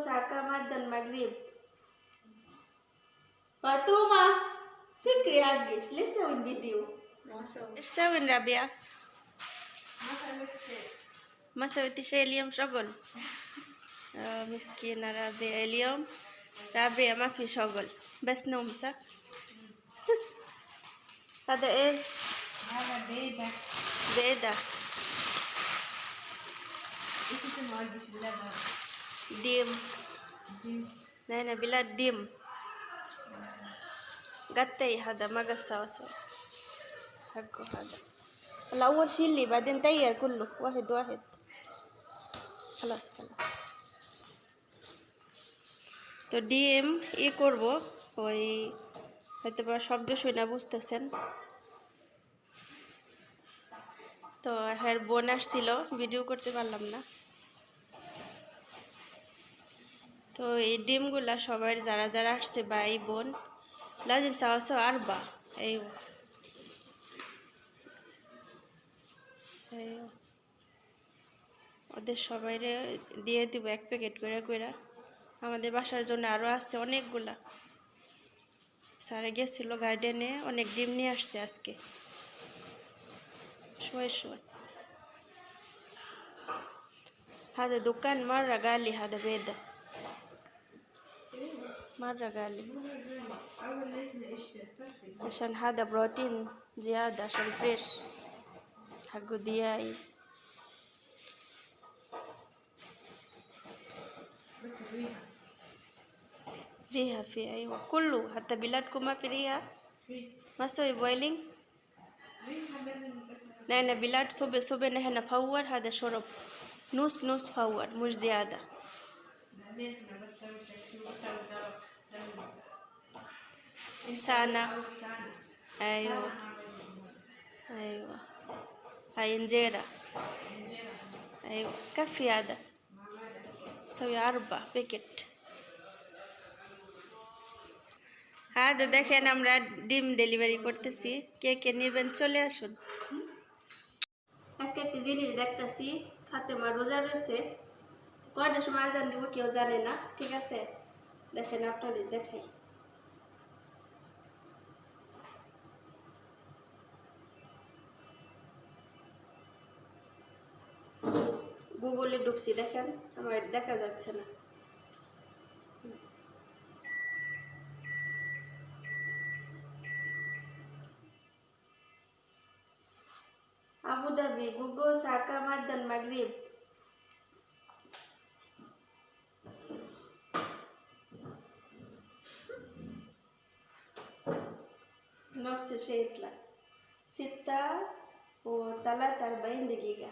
Saka Madan Maghrib. Fatuma, sikri Agish. Let's have a video. Let's have in Rabia. Masawiti Shalium Shogol. Miskina Rabia Elium. Rabia Mafi Shogol. Best no Misa. هذا ايش؟ هذا بيضة. بيضة. ايش اسمه هذا باللبن؟ ديم. ديم. لا بلا ديم. قطي هذا ما قصه وصل. حقه هذا. الأول شيل لي بعدين طير كله واحد واحد. خلاص. তো ডিম করব ওই হয়তো বা শব্দ শুনে বুঝতেছেন। তো হের বোন আসছিল, ভিডিও করতে পারলাম না। তো এই ডিমগুলা সবাই যারা যারা আসছে ভাই বোন লাজিম সাওয়াসো আরবা এই ওদের সবাইরে দিয়ে দিব এক প্যাকেট করে করে। আমাদের বাসার জন্য আরও আছে অনেকগুলা। স্যারে গেছিল গার্ডেনে, অনেক ডিম নিয়ে আসছে আজকে شوي. هذا دكان مرة غالي، هذا بيضة مرة غالي عشان هذا بروتين زيادة عشان فريش حقه دياي. بس الريحة. ريحة في أيوة كله، حتى بلادكم ما في ريحة؟ ما سوي بويلينج؟ نحن بلاد صبح نحن نفور هذا شرب نص فور مش زيادة. سانا أيوة هاي انجيرة أيوة كفي هذا سوي 4 باكيت. هذا দেখেন আমরা ডিম ডেলিভারি করতেছি, কে কে নেবেন চলে আসুন। আজকে একটা জিনিস দেখতেছি, ফাতেমা রোজা রয়েছে, কয়টার সময় আজান দিব কেউ জানে না, ঠিক আছে? দেখেন আপনাদের দেখাই। গুগলে ঢুকছি, দেখেন আমার দেখা যাচ্ছে না। আবু ধাবি গুগল সাকা মাদান মাগরিব। نفس الشيء يطلع 6:43 دقيقة.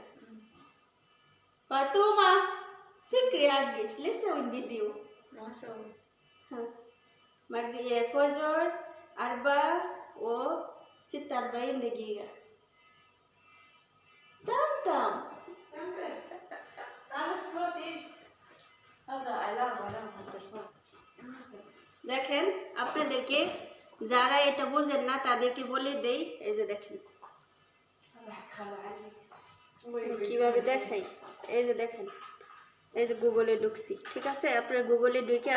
فاطمة سكري هاجش ليش سوي الفيديو؟ ما اسوي. فجر 4:46 دقيقة. تم هذا الصوت ايش؟ هذا علامة التلفون. দেখেন আপনাদেরকে যারা এটা বোঝেন না তাদেরকে বলে দেই, এই যে দেখেন কিভাবে দেখাই, এই যে দেখেন, এই যে গুগলে ঢুকছি, ঠিক আছে? আপনারা গুগলে ঢুকে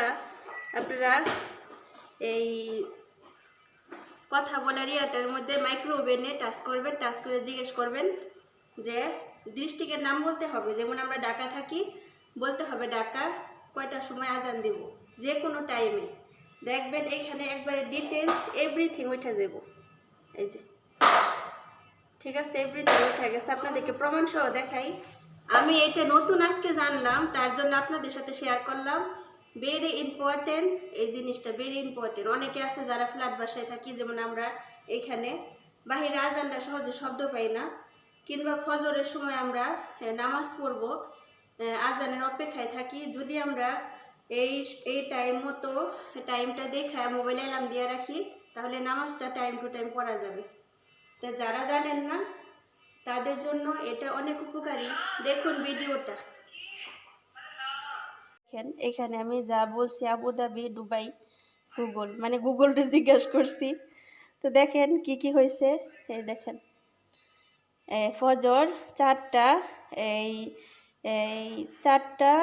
আপনারা এই কথা বলার ইয়াটার মধ্যে মাইক্রো ওভেনে টাচ করবেন, টাচ করে জিজ্ঞেস করবেন যে ডিস্ট্রিক্টের নাম বলতে হবে, যেমন আমরা ঢাকা থাকি বলতে হবে ঢাকা কয়টার সময় আজান দেব, যে কোনো টাইমে দেখবেন এখানে একবারে ডিটেলস এভরিথিং উঠে যাব, এই যে ঠিক আছে, এভরিথিং উঠে গেছে। আপনাদেরকে প্রমাণ সহ দেখাই, আমি এটা নতুন আজকে জানলাম, তার জন্য আপনাদের সাথে শেয়ার করলাম। ভেরি ইম্পর্টেন্ট এই জিনিসটা, ভেরি ইম্পর্টেন্ট। অনেকে আছে যারা ফ্ল্যাট বাসায় থাকি, যেমন আমরা এখানে বাহিরে আজানটা সহজে শব্দ পাই না, কিংবা ফজরের সময় আমরা নামাজ পড়ব, আজানের অপেক্ষায় থাকি। যদি আমরা এই টাইম মতো টাইমটা দেখা মোবাইলে অ্যালার্ম দিয়ে রাখি, তাহলে নামাজটা টাইম টু টাইম পড়া যাবে। তা যারা জানেন না তাদের জন্য এটা অনেক উপকারী। দেখুন ভিডিওটা। এখানে আমি যা বলছি আবুধাবি দুবাই গুগল, মানে গুগলটা জিজ্ঞাসা করছি, তো দেখেন কি কি হয়েছে। এই দেখেন ফজর 4টা 4টা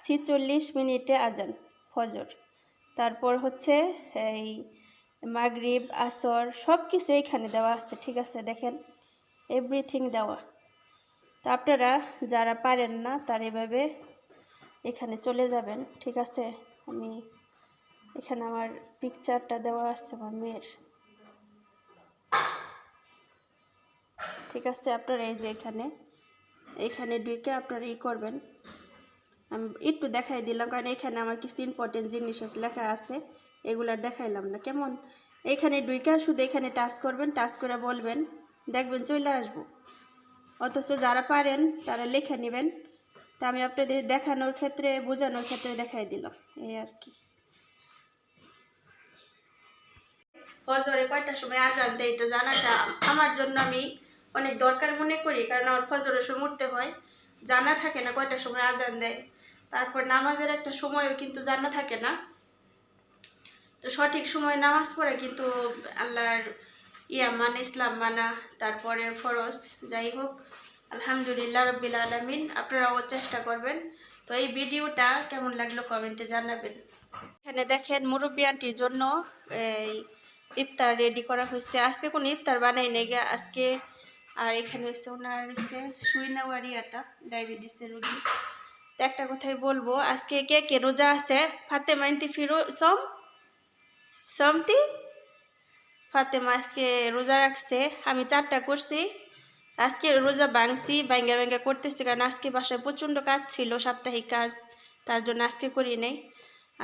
46 মিনিটে আজান ফজর। তারপর হচ্ছে এই মাগরিব আসর সব কিছু এইখানে দেওয়া আছে, ঠিক আছে, দেখেন এভরিথিং দেওয়া। তো আপনারা যারা পারেন না তারা এভাবে এখানে চলে যাবেন, ঠিক আছে। আমি এখানে আমার পিকচারটা দেওয়া আছে আমার মেয়ের, ঠিক আছে। আপনারা এই যে এখানে ঢুকে আপনারা করবেন। আমি একটু দেখাই দিলাম কারণ এখানে আমার কিছু ইম্পর্টেন্ট জিনিস লেখা আছে, এগুলার দেখাইলাম না কেমন। এখানে ঢুকে শুধু এখানে টাচ করবেন, টাচ করে বলবেন, দেখবেন চলে আসবো। অথচ যারা পারেন তারা লিখে নেবেন। তা আমি আপনাদের দেখানোর ক্ষেত্রে বোঝানোর ক্ষেত্রে দেখাই দিলাম, এই আর কি। ফজরে কয়টার সময় আজান দেয় এটা জানাটা আমার জন্য আমি অনেক দরকার মনে করি, কারণ আমার ফজরের সময় উঠতে হয়, জানা থাকে না কয়টার সময় আজান দেয়। তারপর নামাজের একটা সময়ও কিন্তু জানা থাকে না। তো সঠিক সময় নামাজ পড়ে কিন্তু আল্লাহর মানে ইসলাম মানা, তারপরে ফরজ, যাই হোক আলহামদুলিল্লাহ রব্বিল আলামিন। আপনারাও চেষ্টা করবেন। তো এই ভিডিওটা কেমন লাগলো কমেন্টে জানাবেন। এখানে দেখেন মুরব্বী আন্টির জন্য এই ইফতার রেডি করা হয়েছে। আজকে কোনো ইফতার বানাই নেই গে আজকে। আর এখানে হচ্ছে ওনার হচ্ছে সুইনাওয়ারিয়াটা ডায়াবেটিসের রোগী। তো একটা কথাই বলবো, আজকে কে কে রোজা আছে? ফাতেমা ইন্তি ফিরো সমতি ফাতেমা আজকে রোজা রাখছে। আমি 4টা করছি, আজকে রোজা ভাঙছি, ভাঙ্গা করতেছি কারণ আজকে বাসায় প্রচণ্ড কাজ ছিল, সাপ্তাহিক কাজ, তার জন্য আজকে করি নেই।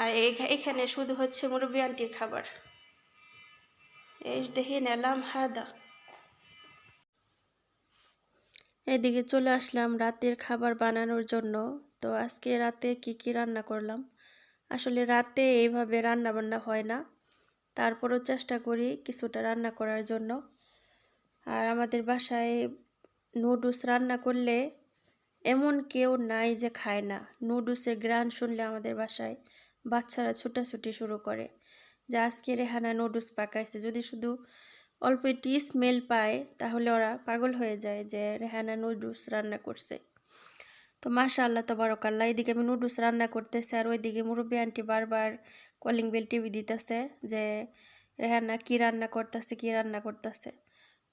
আর এখানে শুধু হচ্ছে মুরব্বী আন্টির খাবার। এই দেখে নিলাম হাদা। এদিকে চলে আসলাম রাতের খাবার বানানোর জন্য। তো আজকে রাতে কি রান্না করলাম, আসলে রাতে এইভাবে রান্না বান্না হয় না, তারপরও চেষ্টা করি কিছুটা রান্না করার জন্য। আর আমাদের বাসায় নুডলস রান্না করলে এমন কেউ নাই যে খায় না। নুডলসের গ্রান শুনলে আমাদের বাসায় বাচ্চারা ছুটাছুটি শুরু করে যে আজকে রেহানা নুডলস পাকাইছে। যদি শুধু অল্প একটু স্মেল পায় তাহলে ওরা পাগল হয়ে যায় যে রেহানা নুডলস রান্না করছে। তো মাশাআল্লাহ তাবারাকাল্লাহ, এদিকে আমি নুডলস রান্না করতেছি আর ওইদিকে মুরব্বী আন্টি বারবার কলিং বেল টিভি দিতেছে যে রেহানা কি রান্না করতেছে।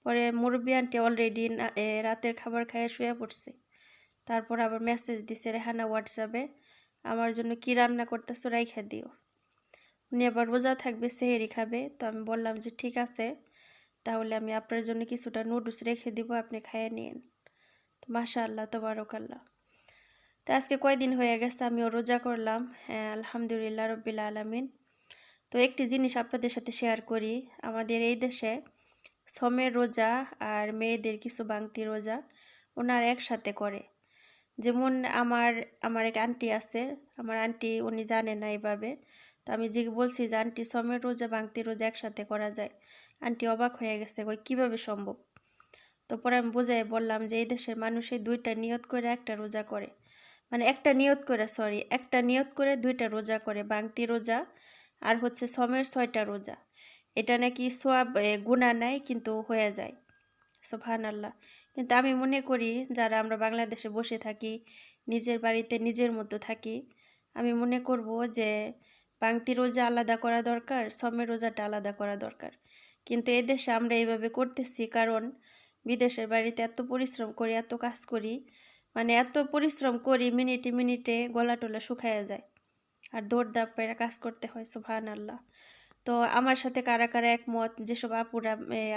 পরে মুরব্বী আন্টি অলরেডি রাতের খাবার খাইয়ে শুয়ে পড়ছে। তারপর আবার মেসেজ দিছে রেহানা হোয়াটসঅ্যাপে, আমার জন্য কি রান্না করতেছো রাইখা দিও। উনি আবার রোজা থাকবে, সেহেরি খাবে। তো আমি বললাম যে ঠিক আছে, তাহলে আমি আপনার জন্য কিছুটা নুডলস রেখে দিব, আপনি খাইয়ে নিন। তো মাশাআল্লাহ তাবারাকাল্লাহ। তো আজকে কয়দিন হয়ে গেছে আমিও রোজা করলাম, হ্যাঁ আলহামদুলিল্লাহ রব্বিল আলামিন। তো একটি জিনিস আপনাদের সাথে শেয়ার করি, আমাদের এই দেশে সমের রোজা আর মেয়েদের কিছু বাংতি রোজা ওনারা একসাথে করে। যেমন আমার এক আন্টি আছে, আমার আন্টি উনি জানে না এভাবে। তো আমি যে বলছি যে আন্টি সমের রোজা বাংতি রোজা একসাথে করা যায়, আন্টি অবাক হয়ে গেছে, কই কীভাবে সম্ভব। তো পরে আমি বোঝাই বললাম যে এই দেশের মানুষে 2টা নিয়ত করে একটা রোজা করে, মানে একটা নিয়ত করে 2টা রোজা করে, বাংতি রোজা আর হচ্ছে সমের 6টা রোজা। এটা নাকি সোয়াব গুনাহ নাই কিন্তু হয়ে যায়, সুবহানাল্লাহ। কিন্তু আমি মনে করি যারা আমরা বাংলাদেশে বসে থাকি, নিজের বাড়িতে নিজের মতো থাকি, আমি মনে করব যে বাংতি রোজা আলাদা করা দরকার, সমের রোজাটা আলাদা করা দরকার। কিন্তু এই দেশে আমরা এইভাবে করতেছি কারণ বিদেশের বাড়িতে এত পরিশ্রম করি, এত কাজ করি, মানে এত পরিশ্রম করি, মিনিটে মিনিটে গলা টলা শুকায়া যায় আর দৌড়দাপ পেরে কাজ করতে হয়, সুবহানাল্লাহ। তো আমার সাথে কারা কারা একমত, যেসব আপুরা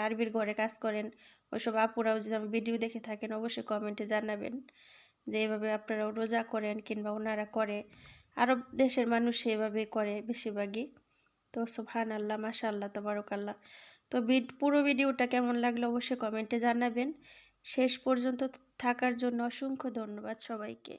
আরবির ঘরে কাজ করেন ওইসব আপুরাও যদি আমার ভিডিও দেখে থাকেন অবশ্যই কমেন্টে জানাবেন যে এইভাবে আপনারাও রোজা করেন কিংবা ওনারা করে। আরব দেশের মানুষ এভাবে করে বেশিরভাগই। তো সুবহানাল্লাহ মাশাআল্লাহ তাবারাকাল্লাহ। তো পুরো ভিডিওটা কেমন লাগলো অবশ্যই কমেন্টে জানাবেন। শেষ পর্যন্ত থাকার জন্য অসংখ্য ধন্যবাদ সবাইকে।